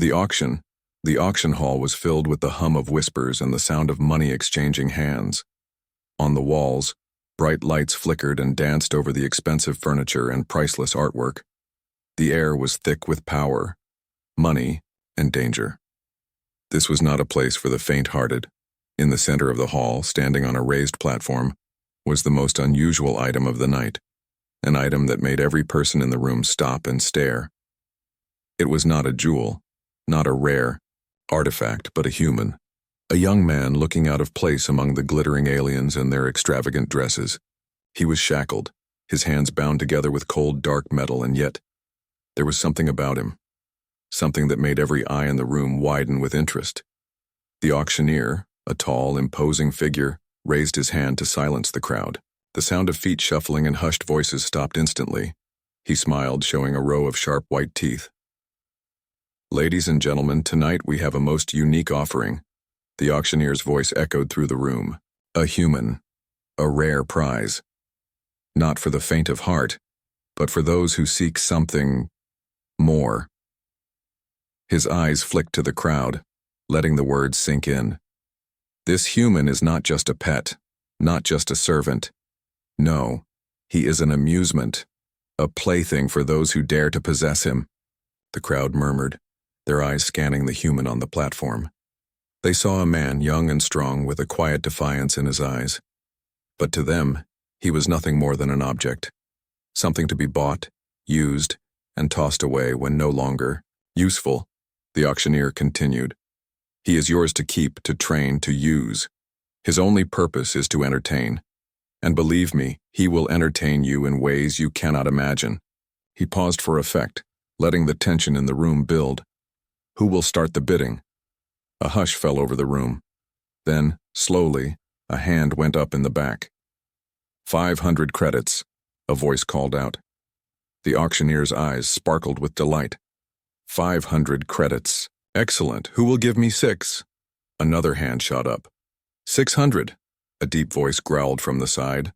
The auction. The auction hall was filled with the hum of whispers and the sound of money exchanging hands. On the walls, bright lights flickered and danced over the expensive furniture and priceless artwork. The air was thick with power, money, and danger. This was not a place for the faint-hearted. In the center of the hall, standing on a raised platform, was the most unusual item of the night, an item that made every person in the room stop and stare. It was not a jewel, not a rare artifact, but a human. A young man looking out of place among the glittering aliens and their extravagant dresses. He was shackled, his hands bound together with cold, dark metal, and yet there was something about him, something that made every eye in the room widen with interest. The auctioneer, a tall, imposing figure, raised his hand to silence the crowd. The sound of feet shuffling and hushed voices stopped instantly. He smiled, showing a row of sharp white teeth. "Ladies and gentlemen, tonight we have a most unique offering." The auctioneer's voice echoed through the room. "A human, a rare prize. Not for the faint of heart, but for those who seek something more." His eyes flicked to the crowd, letting the words sink in. This human is not just a pet, not just a servant. No, he is an amusement, a plaything for those who dare to possess him. The crowd murmured, their eyes scanning the human on the platform. They saw a man young and strong with a quiet defiance in his eyes. But to them, he was nothing more than an object, something to be bought, used, and tossed away when no longer useful. The auctioneer continued. "He is yours to keep, to train, to use. His only purpose is to entertain. And believe me, he will entertain you in ways you cannot imagine." He paused for effect, letting the tension in the room build. "Who will start the bidding?" A hush fell over the room. Then, slowly, a hand went up in the back. 500 credits, a voice called out. The auctioneer's eyes sparkled with delight. 500 credits. Excellent. Who will give me 6? Another hand shot up. 600. A deep voice growled from the side.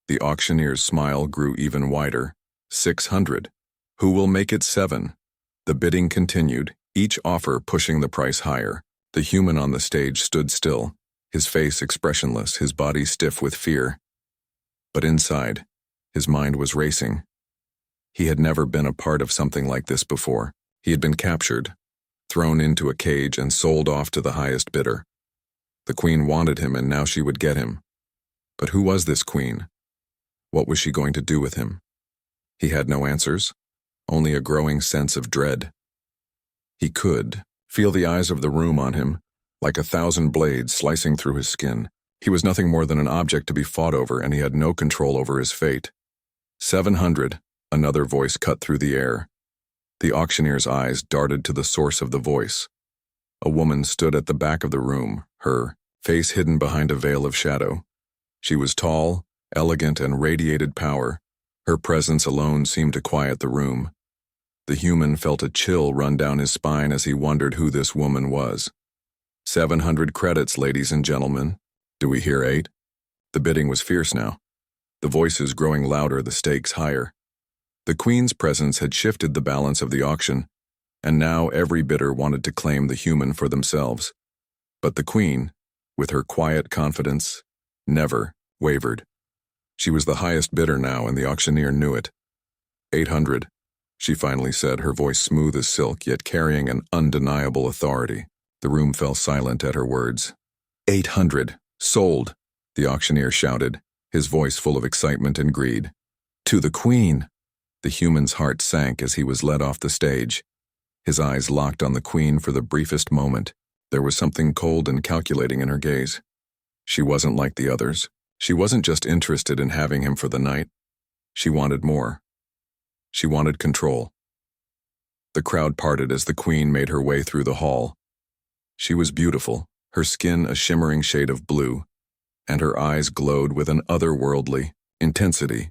The auctioneer's smile grew even wider. 600. Who will make it 7? The bidding continued, each offer pushing the price higher. The human on the stage stood still, his face expressionless, his body stiff with fear. But inside, his mind was racing. He had never been a part of something like this before. He had been captured, thrown into a cage and sold off to the highest bidder. The queen wanted him and now she would get him. But who was this queen? What was she going to do with him? He had no answers, only a growing sense of dread. He could feel the eyes of the room on him, like 1,000 blades slicing through his skin. He was nothing more than an object to be fought over, and he had no control over his fate. 700, another voice cut through the air. The auctioneer's eyes darted to the source of the voice. A woman stood at the back of the room, her face hidden behind a veil of shadow. She was tall, elegant, and radiated power. Her presence alone seemed to quiet the room. The human felt a chill run down his spine as he wondered who this woman was. 700 credits, ladies and gentlemen. Do we hear 8? The bidding was fierce now. The voices growing louder, the stakes higher. The queen's presence had shifted the balance of the auction, and now every bidder wanted to claim the human for themselves. But the queen, with her quiet confidence, never wavered. She was the highest bidder now, and the auctioneer knew it. 800. She finally said, her voice smooth as silk, yet carrying an undeniable authority. The room fell silent at her words. 800. Sold, the auctioneer shouted, his voice full of excitement and greed. To the queen! The human's heart sank as he was led off the stage. His eyes locked on the queen for the briefest moment. There was something cold and calculating in her gaze. She wasn't like the others. She wasn't just interested in having him for the night. She wanted more. She wanted control. The crowd parted as the queen made her way through the hall. She was beautiful, her skin a shimmering shade of blue, and her eyes glowed with an otherworldly intensity.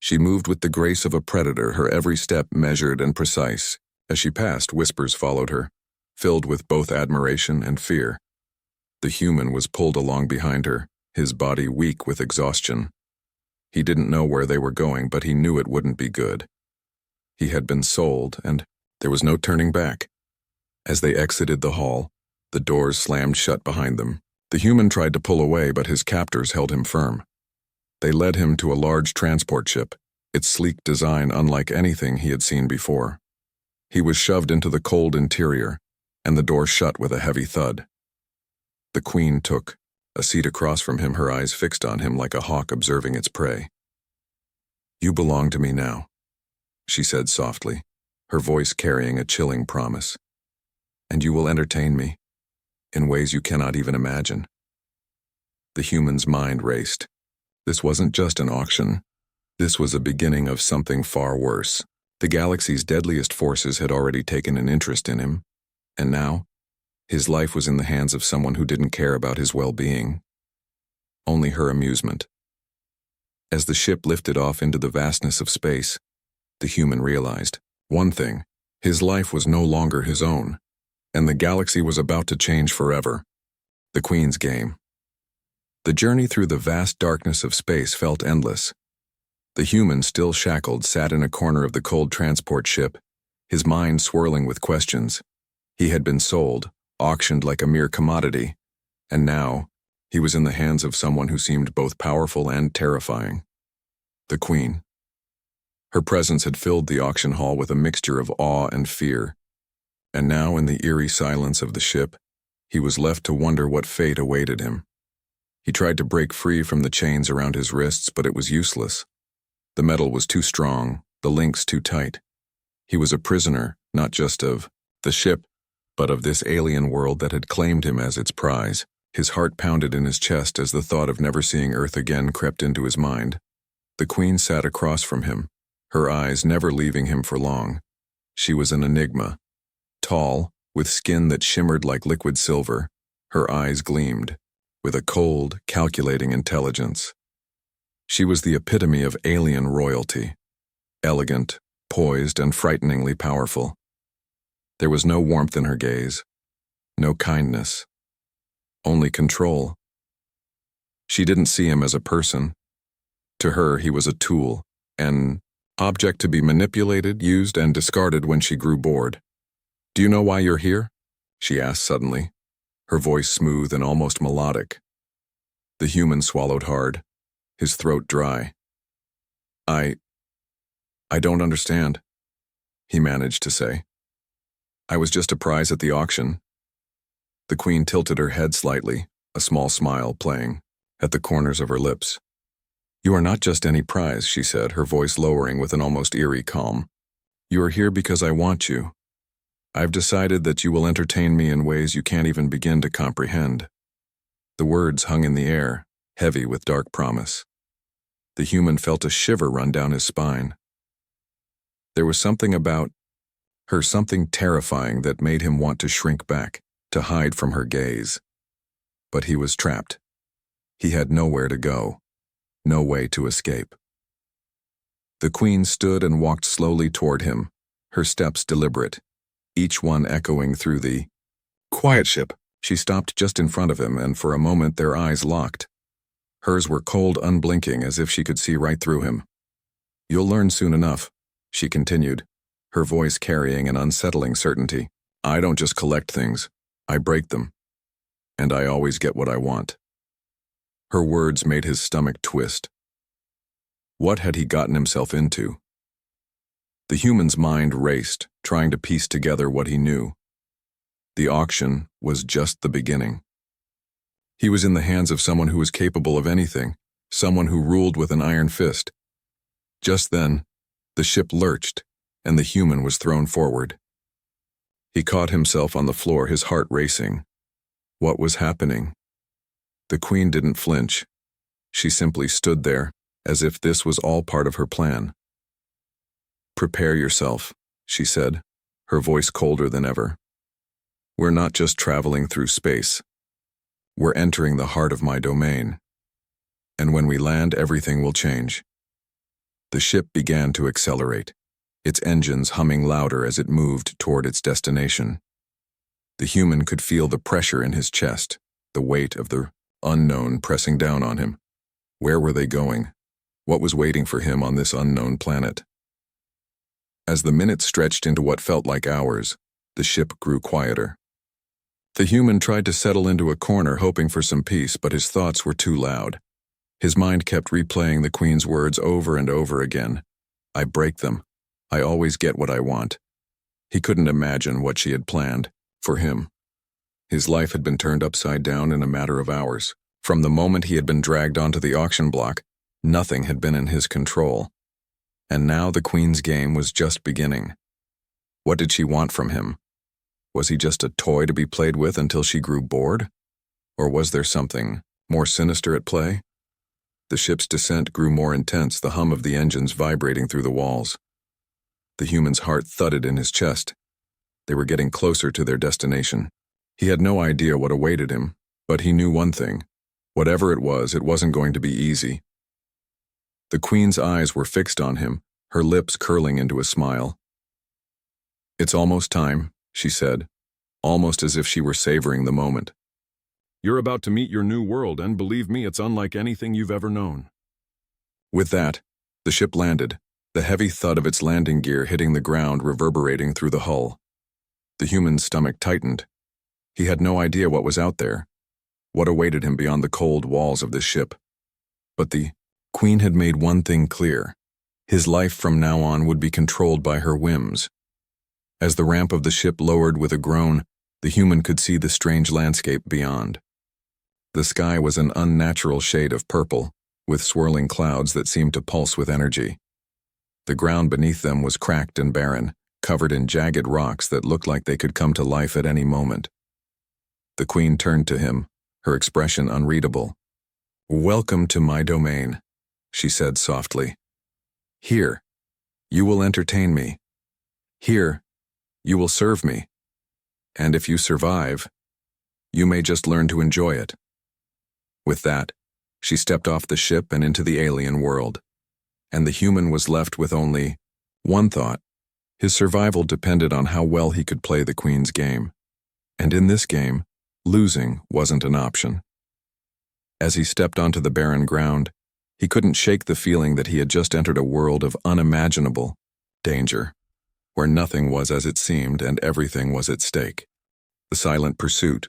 She moved with the grace of a predator, her every step measured and precise. As she passed, whispers followed her, filled with both admiration and fear. The human was pulled along behind her, his body weak with exhaustion. He didn't know where they were going, but he knew it wouldn't be good. He had been sold, and there was no turning back. As they exited the hall, the doors slammed shut behind them. The human tried to pull away, but his captors held him firm. They led him to a large transport ship, its sleek design unlike anything he had seen before. He was shoved into the cold interior, and the door shut with a heavy thud. The Queen took a seat across from him, her eyes fixed on him like a hawk observing its prey. "You belong to me now," she said softly, her voice carrying a chilling promise. "And you will entertain me in ways you cannot even imagine." The human's mind raced. This wasn't just an auction. This was a beginning of something far worse. The galaxy's deadliest forces had already taken an interest in him, and now, his life was in the hands of someone who didn't care about his well-being. Only her amusement. As the ship lifted off into the vastness of space, the human realized one thing: his life was no longer his own, and the galaxy was about to change forever. The Queen's game. The journey through the vast darkness of space felt endless. The human, still shackled, sat in a corner of the cold transport ship, his mind swirling with questions. He had been sold, auctioned like a mere commodity, and now he was in the hands of someone who seemed both powerful and terrifying. The Queen. Her presence had filled the auction hall with a mixture of awe and fear, and now in the eerie silence of the ship, he was left to wonder what fate awaited him. He tried to break free from the chains around his wrists, but it was useless. The metal was too strong, the links too tight. He was a prisoner, not just of the ship, but of this alien world that had claimed him as its prize. His heart pounded in his chest as the thought of never seeing Earth again crept into his mind. The Queen sat across from him, her eyes never leaving him for long. She was an enigma. Tall, with skin that shimmered like liquid silver, her eyes gleamed, with a cold, calculating intelligence. She was the epitome of alien royalty, elegant, poised, and frighteningly powerful. There was no warmth in her gaze, no kindness, only control. She didn't see him as a person. To her, he was a tool, an object to be manipulated, used, and discarded when she grew bored. "Do you know why you're here?" she asked suddenly, her voice smooth and almost melodic. The human swallowed hard, his throat dry. I don't understand," he managed to say. "I was just a prize at the auction." The Queen tilted her head slightly, a small smile playing at the corners of her lips. "You are not just any prize," she said, her voice lowering with an almost eerie calm. "You are here because I want you. I've decided that you will entertain me in ways you can't even begin to comprehend." The words hung in the air, heavy with dark promise. The human felt a shiver run down his spine. There was something about her, something terrifying that made him want to shrink back, to hide from her gaze. But he was trapped. He had nowhere to go, no way to escape. The Queen stood and walked slowly toward him, her steps deliberate, each one echoing through the quiet ship. She stopped just in front of him, and for a moment their eyes locked. Hers were cold, unblinking, as if she could see right through him. "You'll learn soon enough," she continued, her voice carrying an unsettling certainty. "I don't just collect things, I break them. And I always get what I want." Her words made his stomach twist. What had he gotten himself into? The human's mind raced, trying to piece together what he knew. The auction was just the beginning. He was in the hands of someone who was capable of anything, someone who ruled with an iron fist. Just then, the ship lurched, and the human was thrown forward. He caught himself on the floor, his heart racing. What was happening? The Queen didn't flinch. She simply stood there, as if this was all part of her plan. "Prepare yourself," she said, her voice colder than ever. "We're not just traveling through space. We're entering the heart of my domain. And when we land, everything will change." The ship began to accelerate, its engines humming louder as it moved toward its destination. The human could feel the pressure in his chest, the weight of the unknown pressing down on him. Where were they going? What was waiting for him on this unknown planet? As the minutes stretched into what felt like hours, The ship grew quieter. The human tried to settle into a corner hoping for some peace, but his thoughts were too loud. His mind kept replaying the Queen's words over and over again. I break them. I always get what I want. He couldn't imagine what she had planned for him. His life had been turned upside down in a matter of hours. From the moment he had been dragged onto the auction block, nothing had been in his control. And now the Queen's game was just beginning. What did she want from him? Was he just a toy to be played with until she grew bored? Or was there something more sinister at play? The ship's descent grew more intense, the hum of the engines vibrating through the walls. The human's heart thudded in his chest. They were getting closer to their destination. He had no idea what awaited him, but he knew one thing. Whatever it wasn't going to be easy. The Queen's eyes were fixed on him, her lips curling into a smile. It's almost time, she said, almost as if she were savoring the moment. You're about to meet your new world, and believe me, it's unlike anything you've ever known. With that, the ship landed, the heavy thud of its landing gear hitting the ground reverberating through the hull. The human's stomach tightened. He had no idea what was out there, what awaited him beyond the cold walls of this ship. But the Queen had made one thing clear. His life from now on would be controlled by her whims. As the ramp of the ship lowered with a groan, the human could see the strange landscape beyond. The sky was an unnatural shade of purple, with swirling clouds that seemed to pulse with energy. The ground beneath them was cracked and barren, covered in jagged rocks that looked like they could come to life at any moment. The Queen turned to him, her expression unreadable. "Welcome to my domain," she said softly. "Here, you will entertain me. Here, you will serve me. And if you survive, you may just learn to enjoy it." With that, she stepped off the ship and into the alien world. And the human was left with only one thought. His survival depended on how well he could play the Queen's game. And in this game, losing wasn't an option. As he stepped onto the barren ground, he couldn't shake the feeling that he had just entered a world of unimaginable danger, where nothing was as it seemed and everything was at stake. The silent pursuit.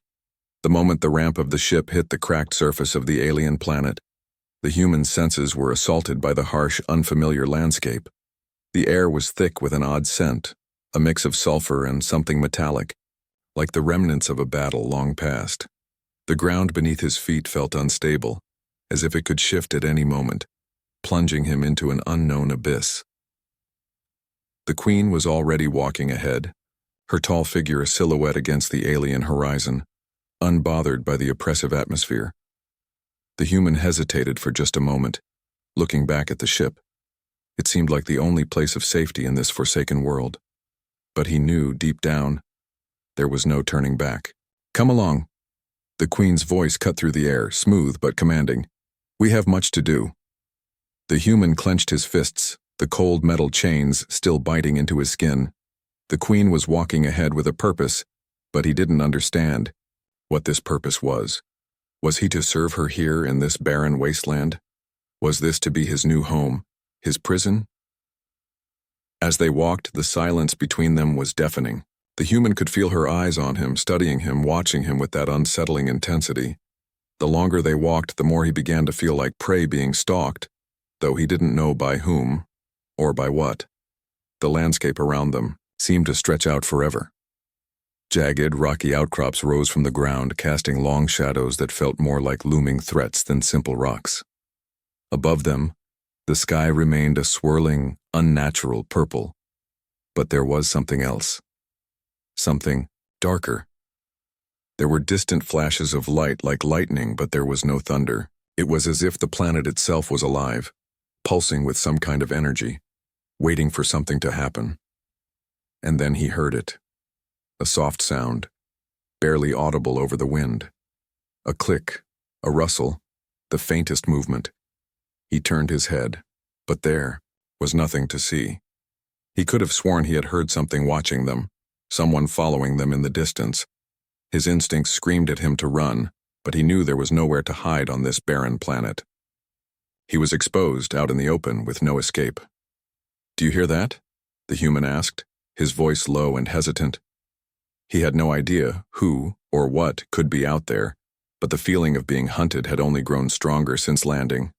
The moment the ramp of the ship hit the cracked surface of the alien planet, the human senses were assaulted by the harsh, unfamiliar landscape. The air was thick with an odd scent, a mix of sulfur and something metallic, like the remnants of a battle long past. The ground beneath his feet felt unstable, as if it could shift at any moment, plunging him into an unknown abyss. The Queen was already walking ahead, her tall figure a silhouette against the alien horizon, unbothered by the oppressive atmosphere. The human hesitated for just a moment, looking back at the ship. It seemed like the only place of safety in this forsaken world. But he knew, deep down, there was no turning back. "Come along." The Queen's voice cut through the air, smooth but commanding. "We have much to do." The human clenched his fists, the cold metal chains still biting into his skin. The Queen was walking ahead with a purpose, but he didn't understand what this purpose was. Was he to serve her here in this barren wasteland? Was this to be his new home, his prison? As they walked, the silence between them was deafening. The human could feel her eyes on him, studying him, watching him with that unsettling intensity. The longer they walked, the more he began to feel like prey being stalked, though he didn't know by whom or by what. The landscape around them seemed to stretch out forever. Jagged, rocky outcrops rose from the ground, casting long shadows that felt more like looming threats than simple rocks. Above them, the sky remained a swirling, unnatural purple. But there was something else. Something darker. There were distant flashes of light like lightning, but there was no thunder. It was as if the planet itself was alive, pulsing with some kind of energy, waiting for something to happen. And then he heard it. A soft sound, barely audible over the wind. A click, a rustle, the faintest movement. He turned his head, but there was nothing to see. He could have sworn he had heard something watching them, someone following them in the distance. His instincts screamed at him to run, but he knew there was nowhere to hide on this barren planet. He was exposed out in the open with no escape. "Do you hear that?" the human asked, his voice low and hesitant. He had no idea who or what could be out there, but the feeling of being hunted had only grown stronger since landing.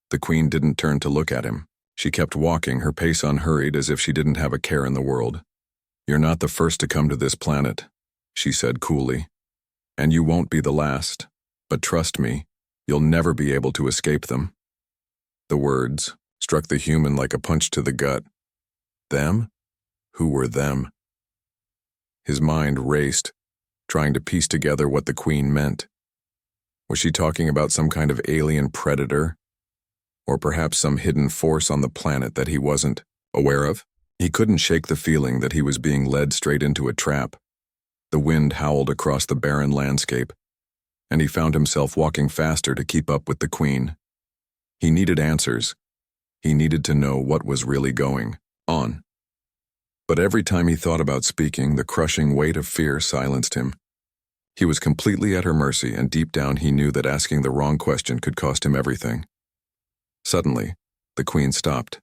The Queen didn't turn to look at him. She kept walking, her pace unhurried, as if she didn't have a care in the world. "You're not the first to come to this planet," she said coolly. "And you won't be the last. But trust me, you'll never be able to escape them." The words struck the human like a punch to the gut. Them? Who were them? His mind raced, trying to piece together what the Queen meant. Was she talking about some kind of alien predator? Or perhaps some hidden force on the planet that he wasn't aware of? He couldn't shake the feeling that he was being led straight into a trap. The wind howled across the barren landscape, and he found himself walking faster to keep up with the Queen. He needed answers. He needed to know what was really going on. But every time he thought about speaking, the crushing weight of fear silenced him. He was completely at her mercy, and deep down he knew that asking the wrong question could cost him everything. Suddenly, the Queen stopped,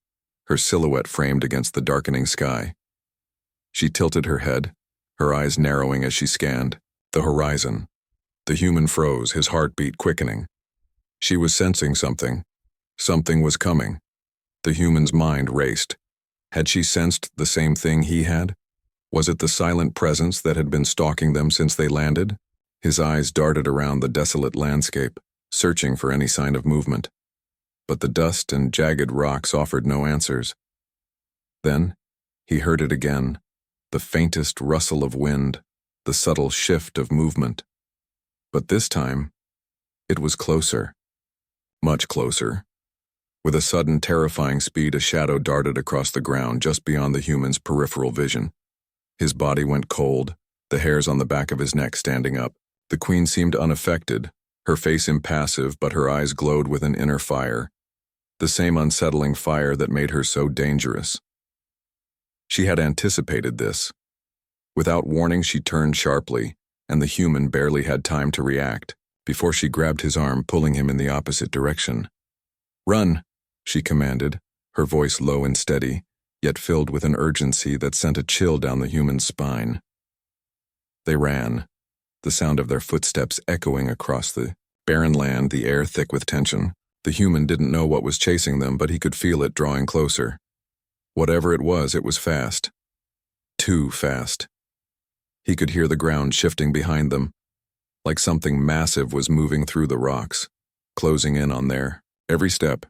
her silhouette framed against the darkening sky. She tilted her head, her eyes narrowing as she scanned the horizon. The human froze, his heartbeat quickening. She was sensing something. Something was coming. The human's mind raced. Had she sensed the same thing he had? Was it the silent presence that had been stalking them since they landed? His eyes darted around the desolate landscape, searching for any sign of movement. But the dust and jagged rocks offered no answers. Then, he heard it again, the faintest rustle of wind, the subtle shift of movement. But this time, it was closer. Much closer. With a sudden terrifying speed, a shadow darted across the ground just beyond the human's peripheral vision. His body went cold, the hairs on the back of his neck standing up. The Queen seemed unaffected, her face impassive, but her eyes glowed with an inner fire. The same unsettling fire that made her so dangerous. She had anticipated this. Without warning, she turned sharply, and the human barely had time to react before she grabbed his arm, pulling him in the opposite direction. "Run," she commanded, her voice low and steady, yet filled with an urgency that sent a chill down the human's spine. They ran, the sound of their footsteps echoing across the barren land, the air thick with tension. The human didn't know what was chasing them, but he could feel it drawing closer. Whatever it was fast. Too fast. He could hear the ground shifting behind them, like something massive was moving through the rocks, closing in on their every step.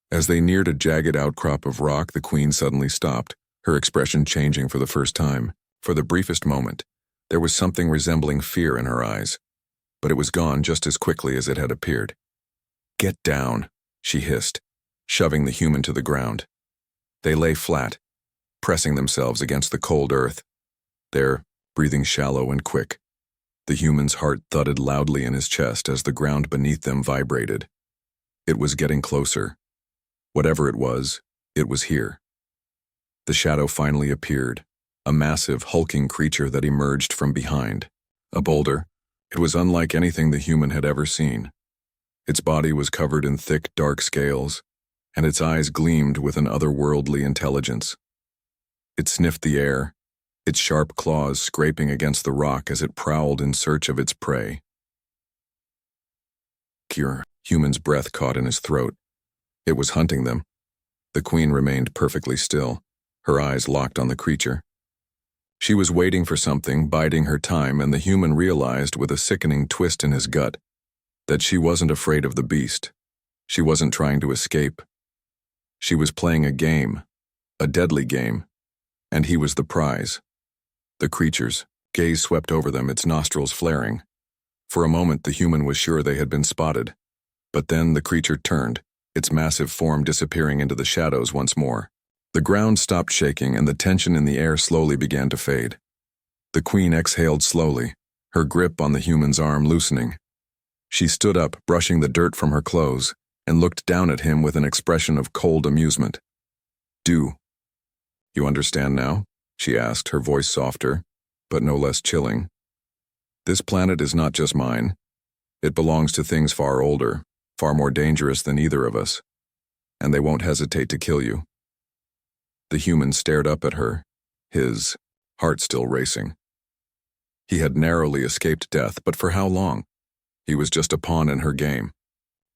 As they neared a jagged outcrop of rock, the Queen suddenly stopped, her expression changing for the first time. For the briefest moment, there was something resembling fear in her eyes, but it was gone just as quickly as it had appeared. "Get down," she hissed, shoving the human to the ground. They lay flat, pressing themselves against the cold earth, their breathing shallow and quick. The human's heart thudded loudly in his chest as the ground beneath them vibrated. It was getting closer. Whatever it was here. The shadow finally appeared, a massive, hulking creature that emerged from behind. A boulder. It was unlike anything the human had ever seen. Its body was covered in thick, dark scales, and its eyes gleamed with an otherworldly intelligence. It sniffed the air, its sharp claws scraping against the rock as it prowled in search of its prey. Human's breath caught in his throat. It was hunting them. The Queen remained perfectly still, her eyes locked on the creature. She was waiting for something, biding her time, and the human realized with a sickening twist in his gut that she wasn't afraid of the beast. She wasn't trying to escape. She was playing a game, a deadly game, and he was the prize. The creature's gaze swept over them, its nostrils flaring. For a moment, the human was sure they had been spotted, but then the creature turned, its massive form disappearing into the shadows once more. The ground stopped shaking, and the tension in the air slowly began to fade. The Queen exhaled slowly, her grip on the human's arm loosening. She stood up, brushing the dirt from her clothes, and looked down at him with an expression of cold amusement. "Do you understand now?" she asked, her voice softer, but no less chilling. "This planet is not just mine. It belongs to things far older, far more dangerous than either of us, and they won't hesitate to kill you." The human stared up at her, his heart still racing. He had narrowly escaped death, but for how long? He was just a pawn in her game,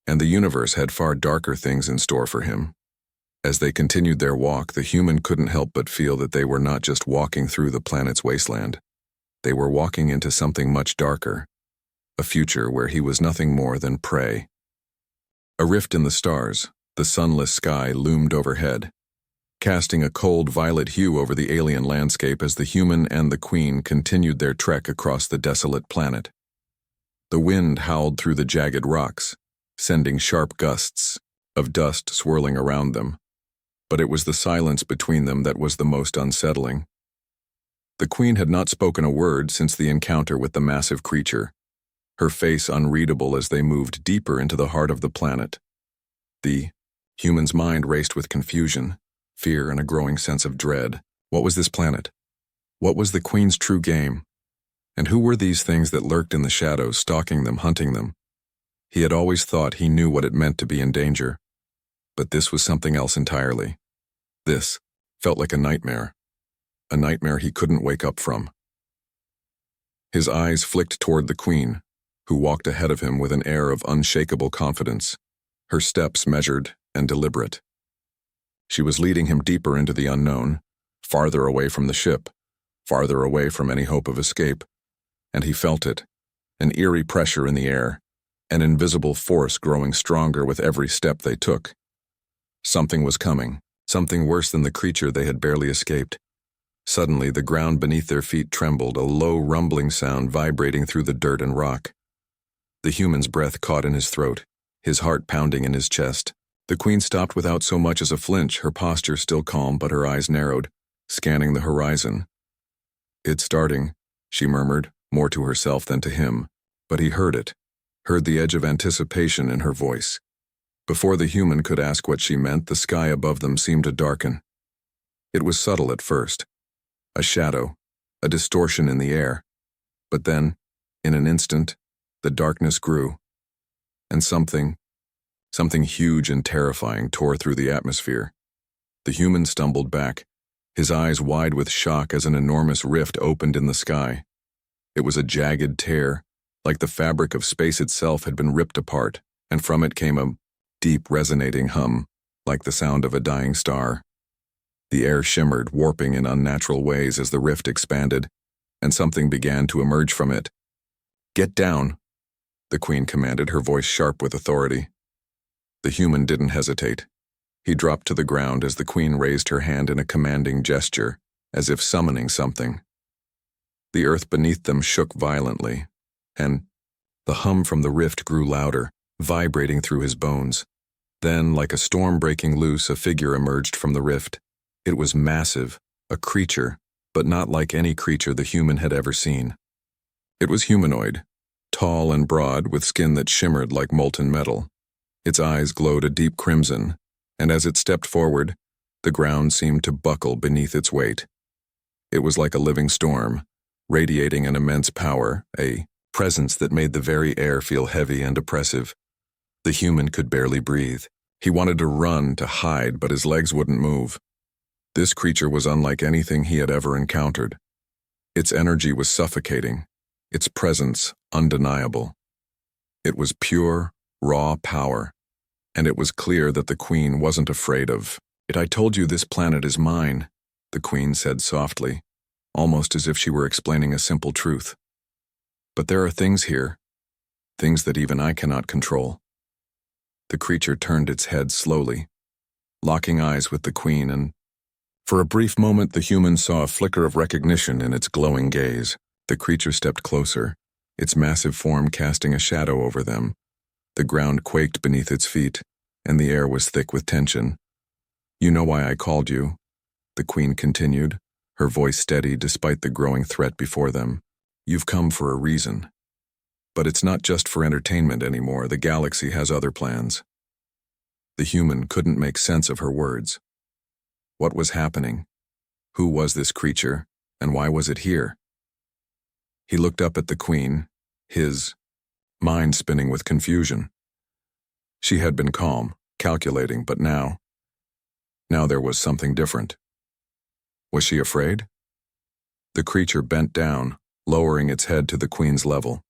and the universe had far darker things in store for him. As they continued their walk, the human couldn't help but feel that they were not just walking through the planet's wasteland. They were walking into something much darker, a future where he was nothing more than prey. A rift in the stars, the sunless sky loomed overhead, casting a cold violet hue over the alien landscape as the human and the queen continued their trek across the desolate planet. The wind howled through the jagged rocks, sending sharp gusts of dust swirling around them, but it was the silence between them that was the most unsettling. The queen had not spoken a word since the encounter with the massive creature, her face unreadable as they moved deeper into the heart of the planet. The human's mind raced with confusion, fear, and a growing sense of dread. What was this planet? What was the queen's true game? And who were these things that lurked in the shadows, stalking them, hunting them? He had always thought he knew what it meant to be in danger, but this was something else entirely. This felt like a nightmare he couldn't wake up from. His eyes flicked toward the queen, who walked ahead of him with an air of unshakable confidence, her steps measured and deliberate. She was leading him deeper into the unknown, farther away from the ship, farther away from any hope of escape, and he felt it, an eerie pressure in the air, an invisible force growing stronger with every step they took. Something was coming, something worse than the creature they had barely escaped. Suddenly, the ground beneath their feet trembled, a low rumbling sound vibrating through the dirt and rock. The human's breath caught in his throat, his heart pounding in his chest. The queen stopped without so much as a flinch, her posture still calm but her eyes narrowed, scanning the horizon. "It's starting," she murmured, more to herself than to him, but he heard it, heard the edge of anticipation in her voice. Before the human could ask what she meant, the sky above them seemed to darken. It was subtle at first, a shadow, a distortion in the air, but then, in an instant, the darkness grew, and something huge and terrifying tore through the atmosphere. The human stumbled back, his eyes wide with shock as an enormous rift opened in the sky. It was a jagged tear, like the fabric of space itself had been ripped apart, and from it came a deep resonating hum, like the sound of a dying star. The air shimmered, warping in unnatural ways as the rift expanded, and something began to emerge from it. "Get down," the queen commanded, her voice sharp with authority. The human didn't hesitate. He dropped to the ground as the queen raised her hand in a commanding gesture, as if summoning something. The earth beneath them shook violently, and the hum from the rift grew louder, vibrating through his bones. Then, like a storm breaking loose, a figure emerged from the rift. It was massive, a creature, but not like any creature the human had ever seen. It was humanoid, tall and broad, with skin that shimmered like molten metal. Its eyes glowed a deep crimson, and as it stepped forward, the ground seemed to buckle beneath its weight. It was like a living storm, radiating an immense power, a presence that made the very air feel heavy and oppressive. The human could barely breathe. He wanted to run, to hide, but his legs wouldn't move. This creature was unlike anything he had ever encountered. Its energy was suffocating, its presence undeniable. It was pure, raw power, and it was clear that the queen wasn't afraid of it. "I told you this planet is mine," the queen said softly, almost as if she were explaining a simple truth. "But there are things here, things that even I cannot control." The creature turned its head slowly, locking eyes with the queen, and for a brief moment the human saw a flicker of recognition in its glowing gaze. The creature stepped closer, its massive form casting a shadow over them. The ground quaked beneath its feet, and the air was thick with tension. "You know why I called you," the queen continued, her voice steady despite the growing threat before them. "You've come for a reason. But it's not just for entertainment anymore. The galaxy has other plans." The human couldn't make sense of her words. What was happening? Who was this creature, and why was it here? He looked up at the queen, his mind spinning with confusion. She had been calm, calculating, but now there was something different. Was she afraid? The creature bent down, lowering its head to the Queen's level.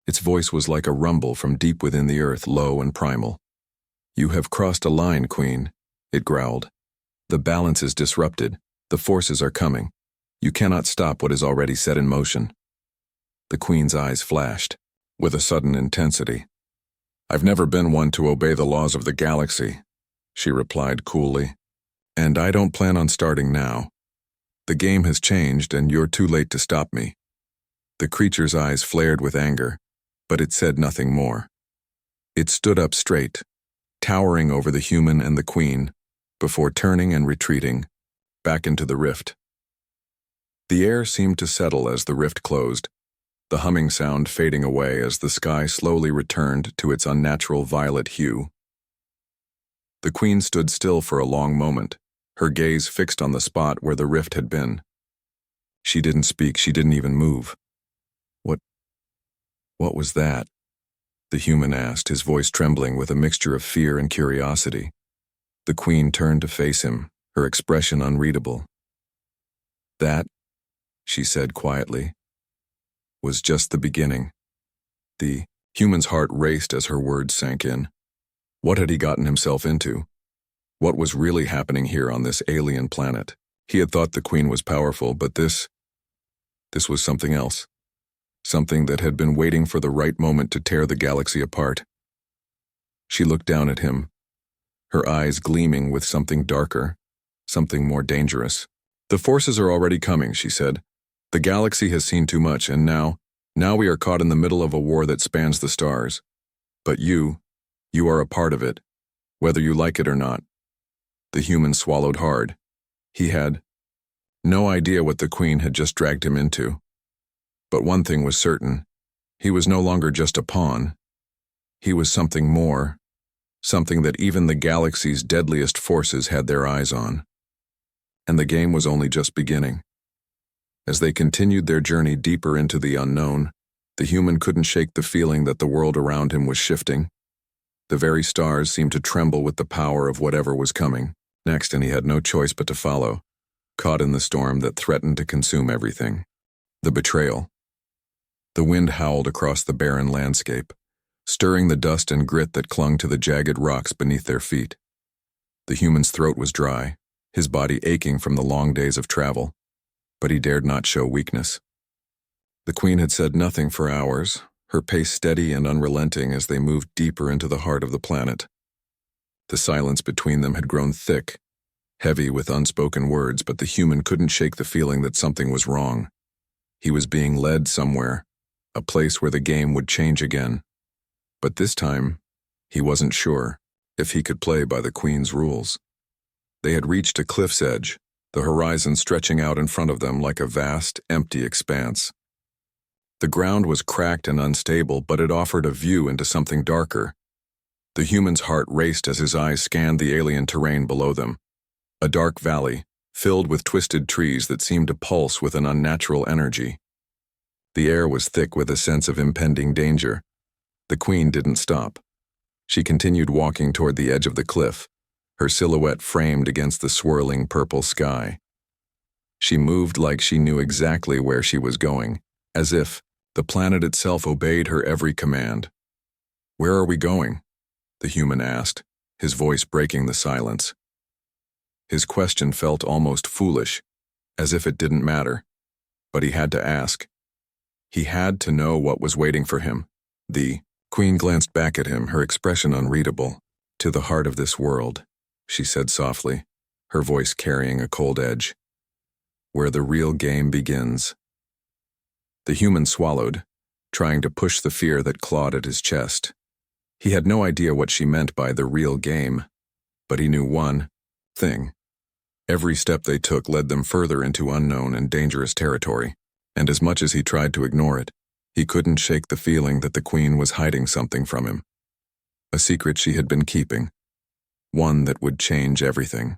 Its voice was like a rumble from deep within the earth, low and primal. "You have crossed a line, Queen," it growled. "The balance is disrupted. The forces are coming. You cannot stop what is already set in motion." The Queen's eyes flashed, with a sudden intensity. "I've never been one to obey the laws of the galaxy," she replied coolly. "And I don't plan on starting now. The game has changed, and you're too late to stop me." The creature's eyes flared with anger, but it said nothing more. It stood up straight, towering over the human and the Queen, before turning and retreating, back into the rift. The air seemed to settle as the rift closed, the humming sound fading away as the sky slowly returned to its unnatural violet hue. The Queen stood still for a long moment, her gaze fixed on the spot where the rift had been. She didn't speak, she didn't even move. What was that?" the human asked, his voice trembling with a mixture of fear and curiosity. The Queen turned to face him, her expression unreadable. "That," she said quietly, "was just the beginning." The human's heart raced as her words sank in. What had he gotten himself into? What was really happening here on this alien planet? He had thought the Queen was powerful, but this was something else. Something that had been waiting for the right moment to tear the galaxy apart. She looked down at him, her eyes gleaming with something darker, something more dangerous. "The forces are already coming," she said. "The galaxy has seen too much, and now we are caught in the middle of a war that spans the stars. But you are a part of it, whether you like it or not." The human swallowed hard. He had no idea what the Queen had just dragged him into. But one thing was certain. He was no longer just a pawn. He was something more, something that even the galaxy's deadliest forces had their eyes on. And the game was only just beginning. As they continued their journey deeper into the unknown, the human couldn't shake the feeling that the world around him was shifting. The very stars seemed to tremble with the power of whatever was coming next, and he had no choice but to follow, caught in the storm that threatened to consume everything. The betrayal. The wind howled across the barren landscape, stirring the dust and grit that clung to the jagged rocks beneath their feet. The human's throat was dry, his body aching from the long days of travel, but he dared not show weakness. The Queen had said nothing for hours, her pace steady and unrelenting as they moved deeper into the heart of the planet. The silence between them had grown thick, heavy with unspoken words, but the human couldn't shake the feeling that something was wrong. He was being led somewhere, a place where the game would change again. But this time, he wasn't sure if he could play by the Queen's rules. They had reached a cliff's edge, the horizon stretching out in front of them like a vast, empty expanse. The ground was cracked and unstable, but it offered a view into something darker. The human's heart raced as his eyes scanned the alien terrain below them. A dark valley, filled with twisted trees that seemed to pulse with an unnatural energy. The air was thick with a sense of impending danger. The Queen didn't stop. She continued walking toward the edge of the cliff, her silhouette framed against the swirling purple sky. She moved like she knew exactly where she was going, as if the planet itself obeyed her every command. "Where are we going?" the human asked, his voice breaking the silence. His question felt almost foolish, as if it didn't matter, but he had to ask. He had to know what was waiting for him. The Queen glanced back at him, her expression unreadable. "To the heart of this world," she said softly, her voice carrying a cold edge. "Where the real game begins." The human swallowed, trying to push the fear that clawed at his chest. He had no idea what she meant by the real game, but he knew one thing. Every step they took led them further into unknown and dangerous territory. And as much as he tried to ignore it, he couldn't shake the feeling that the Queen was hiding something from him. A secret she had been keeping, one that would change everything.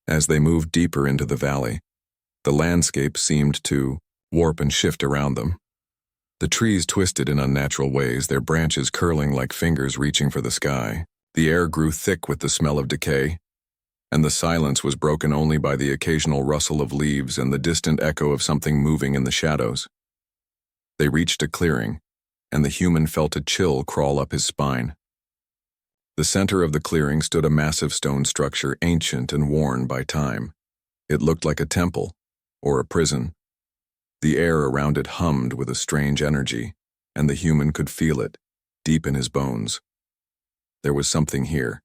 As they moved deeper into the valley, the landscape seemed to warp and shift around them. The trees twisted in unnatural ways, their branches curling like fingers reaching for the sky. The air grew thick with the smell of decay, and the silence was broken only by the occasional rustle of leaves and the distant echo of something moving in the shadows. They reached a clearing, and the human felt a chill crawl up his spine. The center of the clearing stood a massive stone structure, ancient and worn by time. It looked like a temple, or a prison. The air around it hummed with a strange energy, and the human could feel it, deep in his bones. There was something here.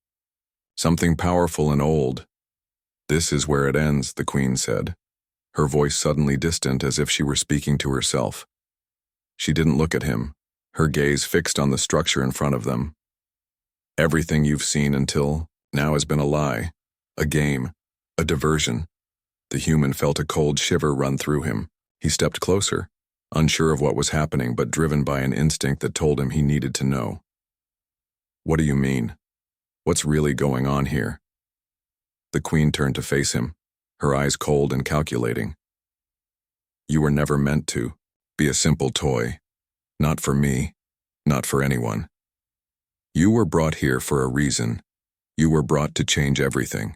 Something powerful and old. "This is where it ends," the queen said, her voice suddenly distant as if she were speaking to herself. She didn't look at him, her gaze fixed on the structure in front of them. "Everything you've seen until now has been a lie, a game, a diversion." The human felt a cold shiver run through him. He stepped closer, unsure of what was happening but driven by an instinct that told him he needed to know. "What do you mean? What's really going on here?" The queen turned to face him, her eyes cold and calculating. "You were never meant to be a simple toy. Not for me, not for anyone. You were brought here for a reason. You were brought to change everything."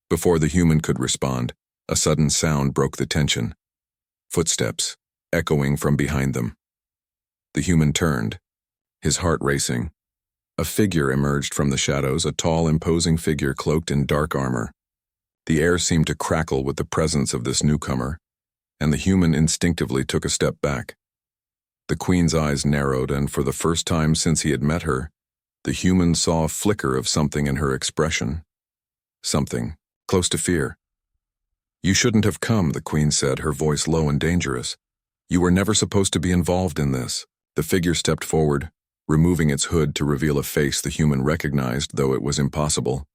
Before the human could respond, a sudden sound broke the tension. Footsteps, echoing from behind them. The human turned, his heart racing. A figure emerged from the shadows, a tall, imposing figure cloaked in dark armor. The air seemed to crackle with the presence of this newcomer, and the human instinctively took a step back. The queen's eyes narrowed, and for the first time since he had met her, the human saw a flicker of something in her expression. Something close to fear. "You shouldn't have come," the queen said, her voice low and dangerous. "You were never supposed to be involved in this." The figure stepped forward, removing its hood to reveal a face the human recognized, though it was impossible.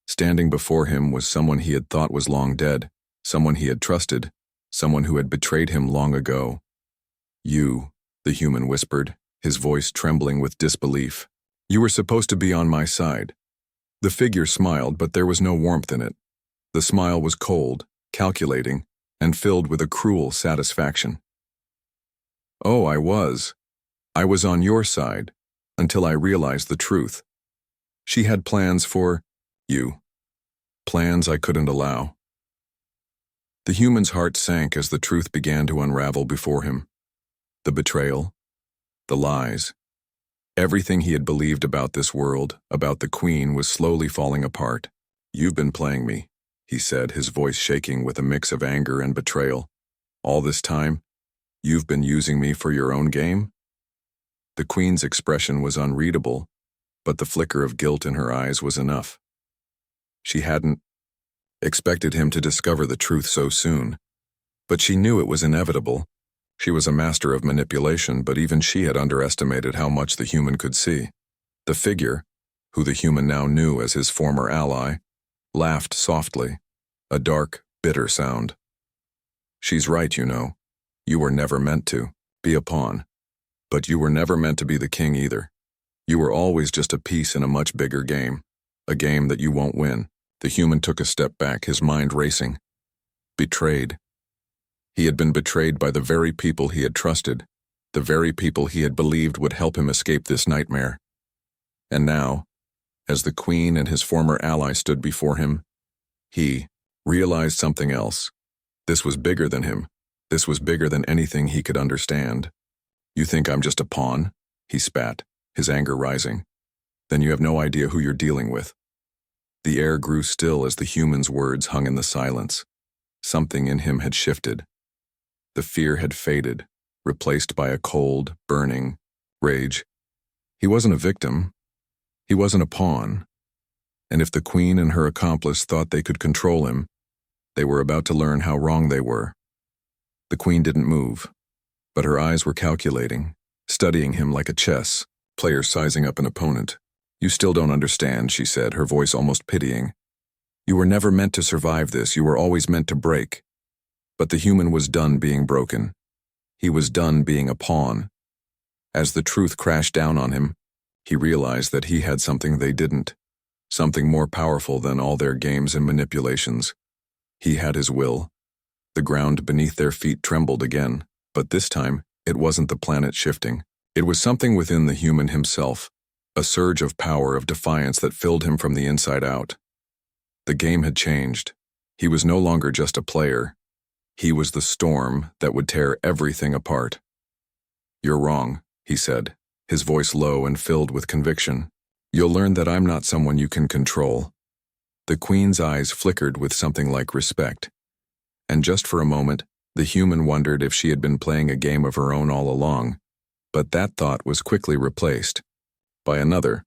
Standing before him was someone he had thought was long dead, someone he had trusted, someone who had betrayed him long ago. "You," the human whispered, his voice trembling with disbelief. "You were supposed to be on my side." The figure smiled, but there was no warmth in it. The smile was cold, calculating, and filled with a cruel satisfaction. "Oh, I was on your side, until I realized the truth. She had plans for you. Plans I couldn't allow." The human's heart sank as the truth began to unravel before him. The betrayal, the lies, everything he had believed about this world, about the queen, was slowly falling apart. "You've been playing me," he said, his voice shaking with a mix of anger and betrayal. "All this time, you've been using me for your own game?" The queen's expression was unreadable, but the flicker of guilt in her eyes was enough. She hadn't expected him to discover the truth so soon, but she knew it was inevitable. She was a master of manipulation, but even she had underestimated how much the human could see. The figure, who the human now knew as his former ally, laughed softly, a dark, bitter sound. "She's right, you know. You were never meant to be a pawn. But you were never meant to be the king either. You were always just a piece in a much bigger game, a game that you won't win." The human took a step back, his mind racing. Betrayed. He had been betrayed by the very people he had trusted, the very people he had believed would help him escape this nightmare. And now, as the queen and his former ally stood before him, he realized something else. This was bigger than him. This was bigger than anything he could understand. "You think I'm just a pawn?" he spat, his anger rising. "Then you have no idea who you're dealing with." The air grew still as the human's words hung in the silence. Something in him had shifted. The fear had faded, replaced by a cold, burning rage. He wasn't a victim. He wasn't a pawn. And if the queen and her accomplice thought they could control him, they were about to learn how wrong they were. The queen didn't move, but her eyes were calculating, studying him like a chess player sizing up an opponent. "You still don't understand," she said, her voice almost pitying. "You were never meant to survive this. You were always meant to break." But the human was done being broken. He was done being a pawn. As the truth crashed down on him, he realized that he had something they didn't, something more powerful than all their games and manipulations. He had his will. The ground beneath their feet trembled again, but this time it wasn't the planet shifting. It was something within the human himself, a surge of power, of defiance that filled him from the inside out. The game had changed. He was no longer just a player. He was the storm that would tear everything apart. "You're wrong," he said, his voice low and filled with conviction. "You'll learn that I'm not someone you can control." The Queen's eyes flickered with something like respect. And just for a moment, the human wondered if she had been playing a game of her own all along. But that thought was quickly replaced by another.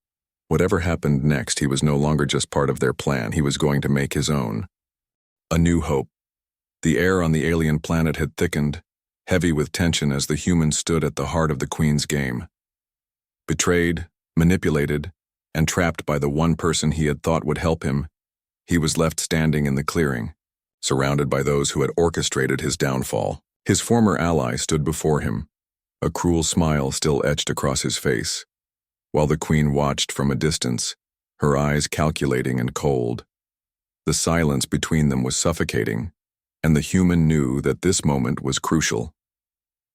Whatever happened next, he was no longer just part of their plan. He was going to make his own. A new hope. The air on the alien planet had thickened, heavy with tension as the human stood at the heart of the Queen's game. Betrayed, manipulated, and trapped by the one person he had thought would help him, he was left standing in the clearing, surrounded by those who had orchestrated his downfall. His former ally stood before him, a cruel smile still etched across his face, while the Queen watched from a distance, her eyes calculating and cold. The silence between them was suffocating, and the human knew that this moment was crucial.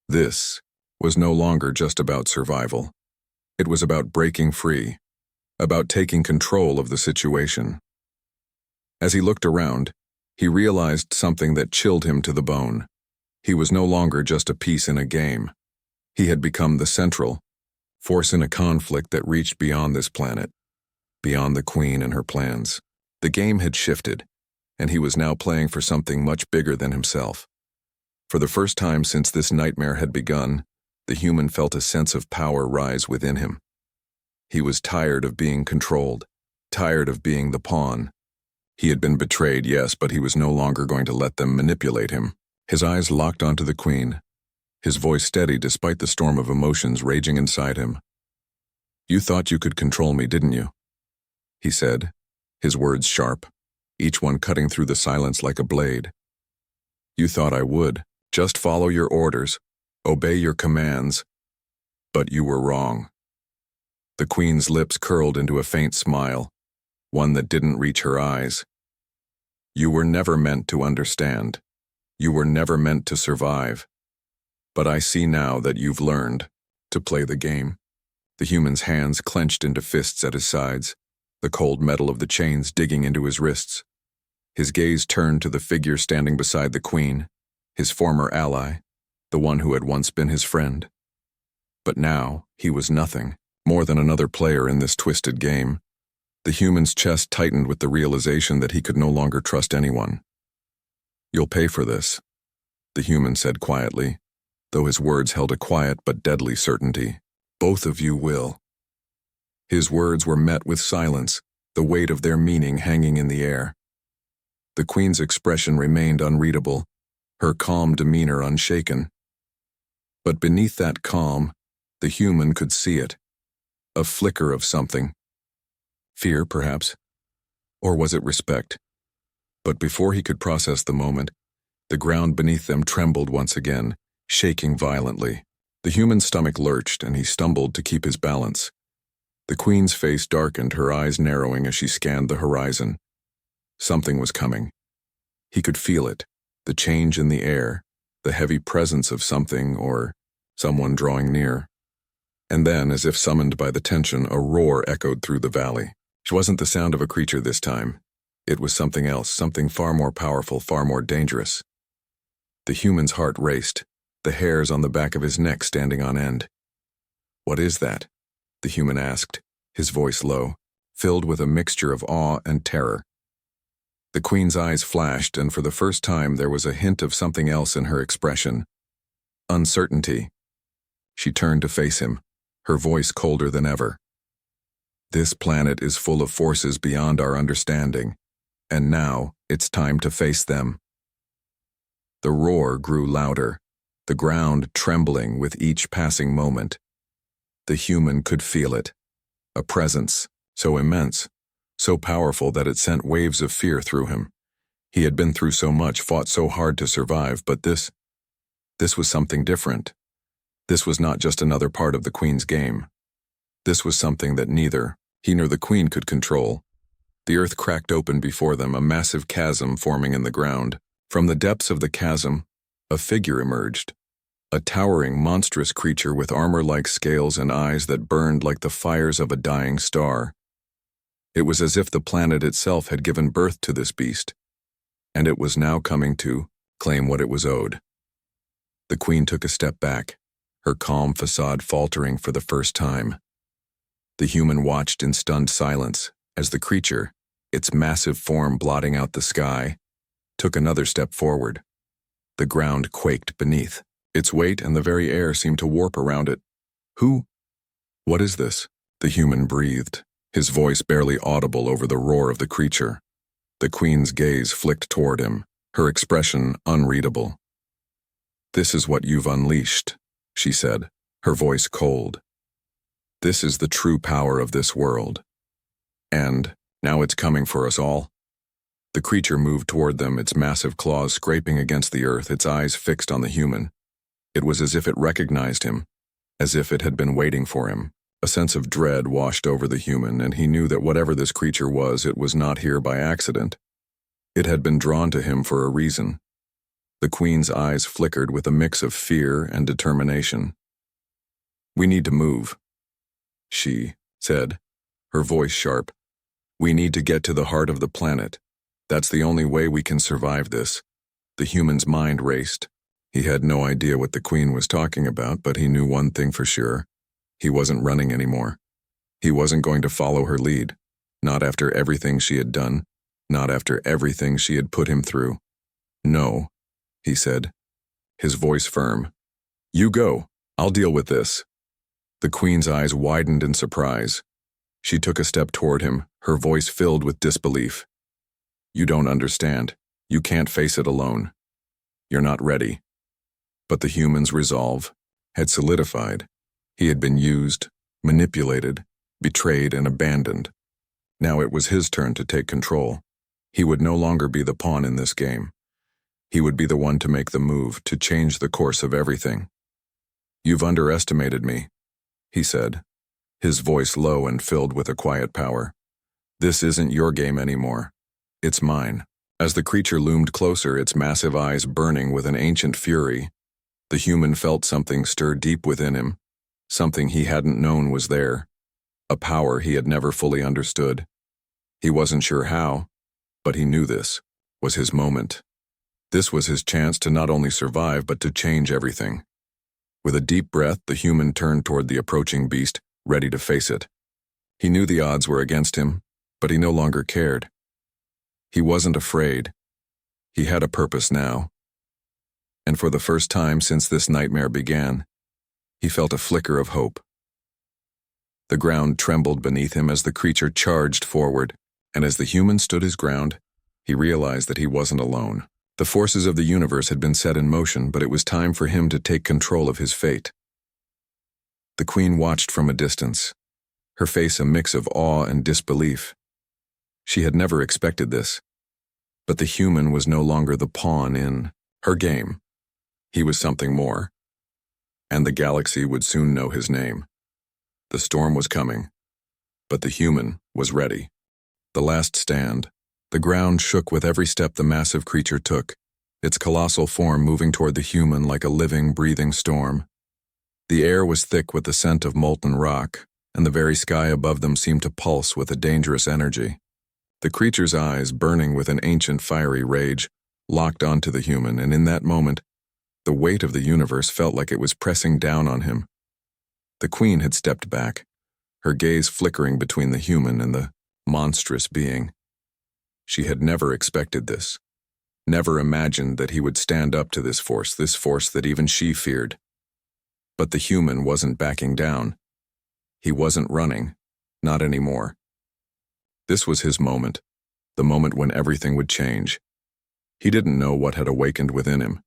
This was no longer just about survival. It was about breaking free, about taking control of the situation. As he looked around, he realized something that chilled him to the bone. He was no longer just a piece in a game. He had become the central force in a conflict that reached beyond this planet, beyond the Queen and her plans. The game had shifted, and he was now playing for something much bigger than himself. For the first time since this nightmare had begun, the human felt a sense of power rise within him. He was tired of being controlled, tired of being the pawn. He had been betrayed, yes, but he was no longer going to let them manipulate him. His eyes locked onto the Queen, his voice steady despite the storm of emotions raging inside him. "You thought you could control me, didn't you?" he said, his words sharp, each one cutting through the silence like a blade. "You thought I would. Just follow your orders, obey your commands. But you were wrong." The Queen's lips curled into a faint smile, one that didn't reach her eyes. "You were never meant to understand. You were never meant to survive. But I see now that you've learned to play the game." The human's hands clenched into fists at his sides, the cold metal of the chains digging into his wrists. His gaze turned to the figure standing beside the Queen, his former ally, the one who had once been his friend. But now he was nothing more than another player in this twisted game. The human's chest tightened with the realization that he could no longer trust anyone. "You'll pay for this," the human said quietly, though his words held a quiet but deadly certainty. "Both of you will." His words were met with silence, the weight of their meaning hanging in the air. The Queen's expression remained unreadable, her calm demeanor unshaken. But beneath that calm, the human could see it, a flicker of something. Fear, perhaps? Or was it respect? But before he could process the moment, the ground beneath them trembled once again, shaking violently. The human's stomach lurched, and he stumbled to keep his balance. The Queen's face darkened, her eyes narrowing as she scanned the horizon. Something was coming. He could feel it, the change in the air, the heavy presence of something or someone drawing near. And then, as if summoned by the tension, a roar echoed through the valley. It wasn't the sound of a creature this time. It was something else, something far more powerful, far more dangerous. The human's heart raced, the hairs on the back of his neck standing on end. "What is that?" the human asked, his voice low, filled with a mixture of awe and terror. The Queen's eyes flashed, and for the first time there was a hint of something else in her expression. Uncertainty. She turned to face him, her voice colder than ever. "This planet is full of forces beyond our understanding, and now it's time to face them." The roar grew louder, the ground trembling with each passing moment. The human could feel it, a presence so immense, so powerful that it sent waves of fear through him. He had been through so much, fought so hard to survive, but this was something different. This was not just another part of the Queen's game. This was something that neither he nor the Queen could control. The earth cracked open before them, a massive chasm forming in the ground. From the depths of the chasm, a figure emerged, a towering, monstrous creature with armor-like scales and eyes that burned like the fires of a dying star. It was as if the planet itself had given birth to this beast, and it was now coming to claim what it was owed. The Queen took a step back, her calm facade faltering for the first time. The human watched in stunned silence as the creature, its massive form blotting out the sky, took another step forward. The ground quaked beneath. Its weight and the very air seemed to warp around it. Who? What is this? The human breathed, his voice barely audible over the roar of the creature. The Queen's gaze flicked toward him, her expression unreadable. "This is what you've unleashed," she said, her voice cold. "This is the true power of this world. And now it's coming for us all." The creature moved toward them, its massive claws scraping against the earth, its eyes fixed on the human. It was as if it recognized him, as if it had been waiting for him. A sense of dread washed over the human, and he knew that whatever this creature was, it was not here by accident. It had been drawn to him for a reason. The Queen's eyes flickered with a mix of fear and determination. "We need to move," she said, her voice sharp. "We need to get to the heart of the planet. That's the only way we can survive this." The human's mind raced. He had no idea what the Queen was talking about, but he knew one thing for sure. He wasn't running anymore. He wasn't going to follow her lead, not after everything she had done, not after everything she had put him through. "No," he said, his voice firm. "You go. I'll deal with this." The Queen's eyes widened in surprise. She took a step toward him, her voice filled with disbelief. "You don't understand. You can't face it alone. You're not ready." But the human's resolve had solidified. He had been used, manipulated, betrayed, and abandoned. Now it was his turn to take control. He would no longer be the pawn in this game. He would be the one to make the move, to change the course of everything. "You've underestimated me," he said, his voice low and filled with a quiet power. "This isn't your game anymore. It's mine." As the creature loomed closer, its massive eyes burning with an ancient fury, the human felt something stir deep within him, something he hadn't known was there, a power he had never fully understood. He wasn't sure how, but he knew this was his moment. This was his chance to not only survive, but to change everything. With a deep breath, the human turned toward the approaching beast, ready to face it. He knew the odds were against him, but he no longer cared. He wasn't afraid. He had a purpose now. And for the first time since this nightmare began, he felt a flicker of hope. The ground trembled beneath him as the creature charged forward, and as the human stood his ground, he realized that he wasn't alone. The forces of the universe had been set in motion, but it was time for him to take control of his fate. The Queen watched from a distance, her face a mix of awe and disbelief. She had never expected this, but the human was no longer the pawn in her game. He was something more, and the galaxy would soon know his name. The storm was coming, but the human was ready. The last stand. The ground shook with every step the massive creature took, its colossal form moving toward the human like a living, breathing storm. The air was thick with the scent of molten rock, and the very sky above them seemed to pulse with a dangerous energy. The creature's eyes, burning with an ancient fiery rage, locked onto the human, and in that moment, the weight of the universe felt like it was pressing down on him. The Queen had stepped back, her gaze flickering between the human and the monstrous being. She had never expected this, never imagined that he would stand up to this force that even she feared. But the human wasn't backing down. He wasn't running, not anymore. This was his moment, the moment when everything would change. He didn't know what had awakened within him,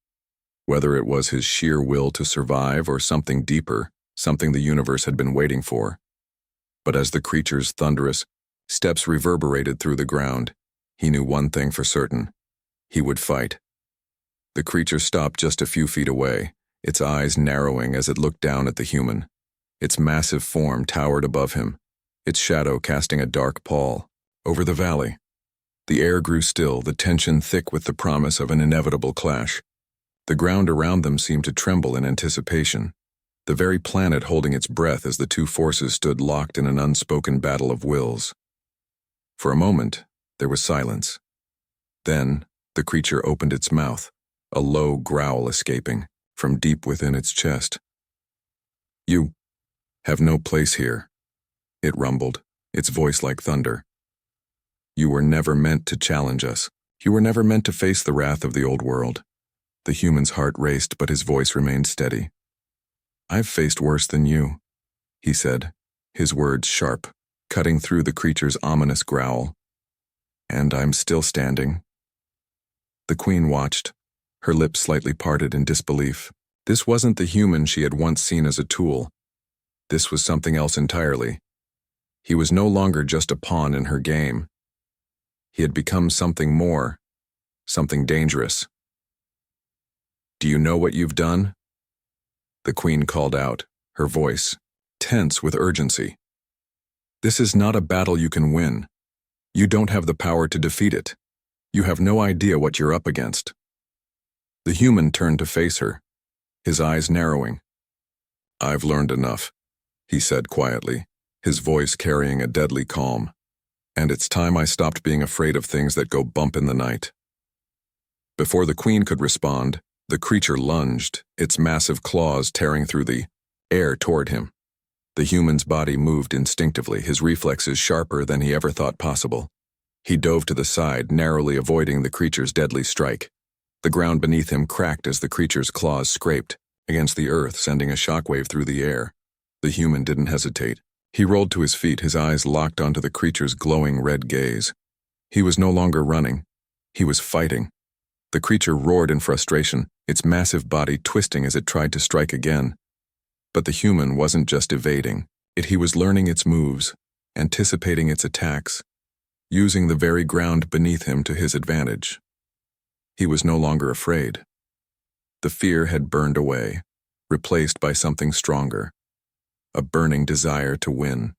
whether it was his sheer will to survive or something deeper, something the universe had been waiting for. But as the creature's thunderous steps reverberated through the ground, he knew one thing for certain. He would fight. The creature stopped just a few feet away, its eyes narrowing as it looked down at the human. Its massive form towered above him, its shadow casting a dark pall over the valley. The air grew still, the tension thick with the promise of an inevitable clash. The ground around them seemed to tremble in anticipation, the very planet holding its breath as the two forces stood locked in an unspoken battle of wills. For a moment, there was silence. Then, the creature opened its mouth, a low growl escaping from deep within its chest. "You have no place here," it rumbled, its voice like thunder. "You were never meant to challenge us. You were never meant to face the wrath of the old world." The human's heart raced, but his voice remained steady. "I've faced worse than you," he said, his words sharp, cutting through the creature's ominous growl. "And I'm still standing." The queen watched, her lips slightly parted in disbelief. This wasn't the human she had once seen as a tool. This was something else entirely. He was no longer just a pawn in her game. He had become something more, something dangerous. "Do you know what you've done?" The queen called out, her voice tense with urgency. "This is not a battle you can win. You don't have the power to defeat it. You have no idea what you're up against." The human turned to face her, his eyes narrowing. "I've learned enough," he said quietly, his voice carrying a deadly calm. "And it's time I stopped being afraid of things that go bump in the night." Before the queen could respond, the creature lunged, its massive claws tearing through the air toward him. The human's body moved instinctively, his reflexes sharper than he ever thought possible. He dove to the side, narrowly avoiding the creature's deadly strike. The ground beneath him cracked as the creature's claws scraped against the earth, sending a shockwave through the air. The human didn't hesitate. He rolled to his feet, his eyes locked onto the creature's glowing red gaze. He was no longer running. He was fighting. The creature roared in frustration, its massive body twisting as it tried to strike again. But the human wasn't just evading. He was learning its moves, anticipating its attacks, using the very ground beneath him to his advantage. He was no longer afraid. The fear had burned away, replaced by something stronger, a burning desire to win.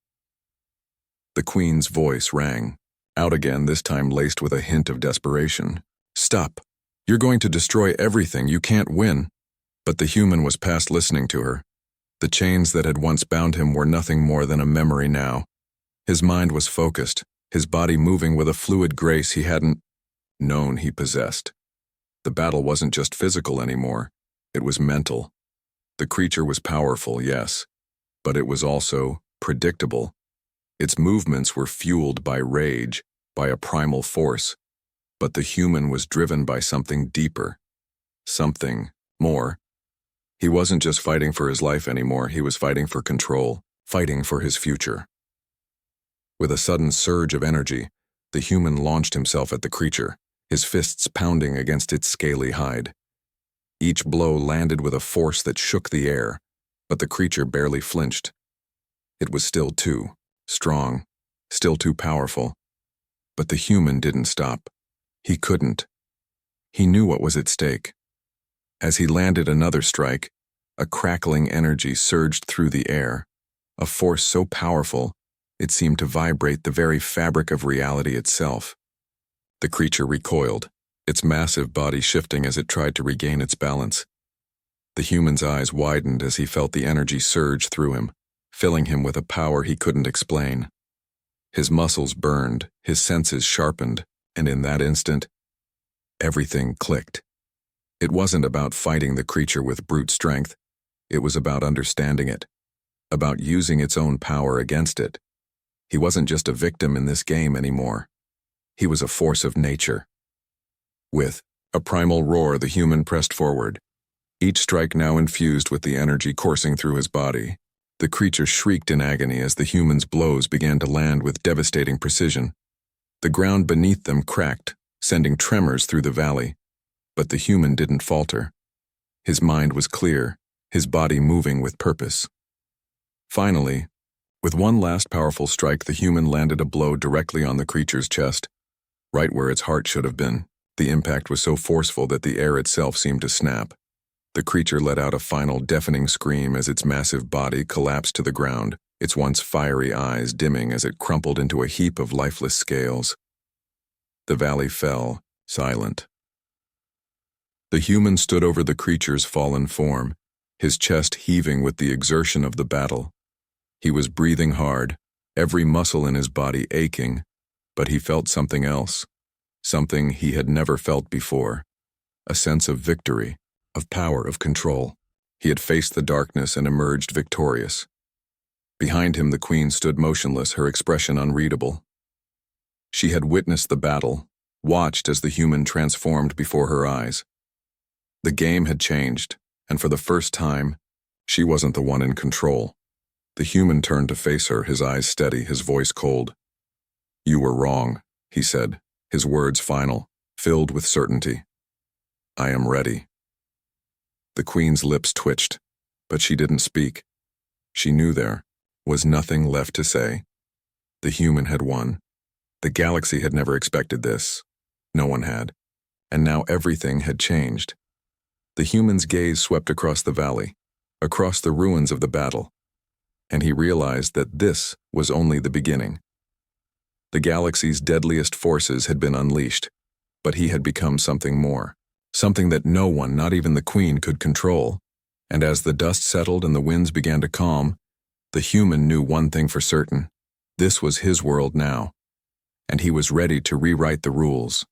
The queen's voice rang, out again, this time laced with a hint of desperation. "Stop. You're going to destroy everything. You can't win." But the human was past listening to her. The chains that had once bound him were nothing more than a memory now. His mind was focused, his body moving with a fluid grace he hadn't known he possessed. The battle wasn't just physical anymore, it was mental. The creature was powerful, yes, but it was also predictable. Its movements were fueled by rage, by a primal force, but the human was driven by something deeper, something more. He wasn't just fighting for his life anymore, he was fighting for control, fighting for his future. With a sudden surge of energy, the human launched himself at the creature, his fists pounding against its scaly hide. Each blow landed with a force that shook the air, but the creature barely flinched. It was still too strong, still too powerful. But the human didn't stop. He couldn't. He knew what was at stake. As he landed another strike, a crackling energy surged through the air, a force so powerful it seemed to vibrate the very fabric of reality itself. The creature recoiled, its massive body shifting as it tried to regain its balance. The human's eyes widened as he felt the energy surge through him, filling him with a power he couldn't explain. His muscles burned, his senses sharpened, and in that instant, everything clicked. It wasn't about fighting the creature with brute strength. It was about understanding it, about using its own power against it. He wasn't just a victim in this game anymore. He was a force of nature. With a primal roar, the human pressed forward, each strike now infused with the energy coursing through his body. The creature shrieked in agony as the human's blows began to land with devastating precision. The ground beneath them cracked, sending tremors through the valley. But the human didn't falter. His mind was clear, his body moving with purpose. Finally, with one last powerful strike, the human landed a blow directly on the creature's chest, right where its heart should have been. The impact was so forceful that the air itself seemed to snap. The creature let out a final deafening scream as its massive body collapsed to the ground, its once fiery eyes dimming as it crumpled into a heap of lifeless scales. The valley fell, silent. The human stood over the creature's fallen form, his chest heaving with the exertion of the battle. He was breathing hard, every muscle in his body aching, But he felt something else, something he had never felt before, a sense of victory, of power, of control. He had faced the darkness and emerged victorious. Behind him, the queen stood motionless, her expression unreadable. She had witnessed the battle, watched as the human transformed before her eyes. The game had changed, and for the first time, she wasn't the one in control. The human turned to face her, his eyes steady, his voice cold. "You were wrong," he said, his words final, filled with certainty. "I am ready." The queen's lips twitched, but she didn't speak. She knew there was nothing left to say. The human had won. The galaxy had never expected this. No one had. And now everything had changed. The human's gaze swept across the valley, across the ruins of the battle, and he realized that this was only the beginning. The galaxy's deadliest forces had been unleashed, but he had become something more, something that no one, not even the queen, could control. And as the dust settled and the winds began to calm, the human knew one thing for certain: this was his world now, and he was ready to rewrite the rules.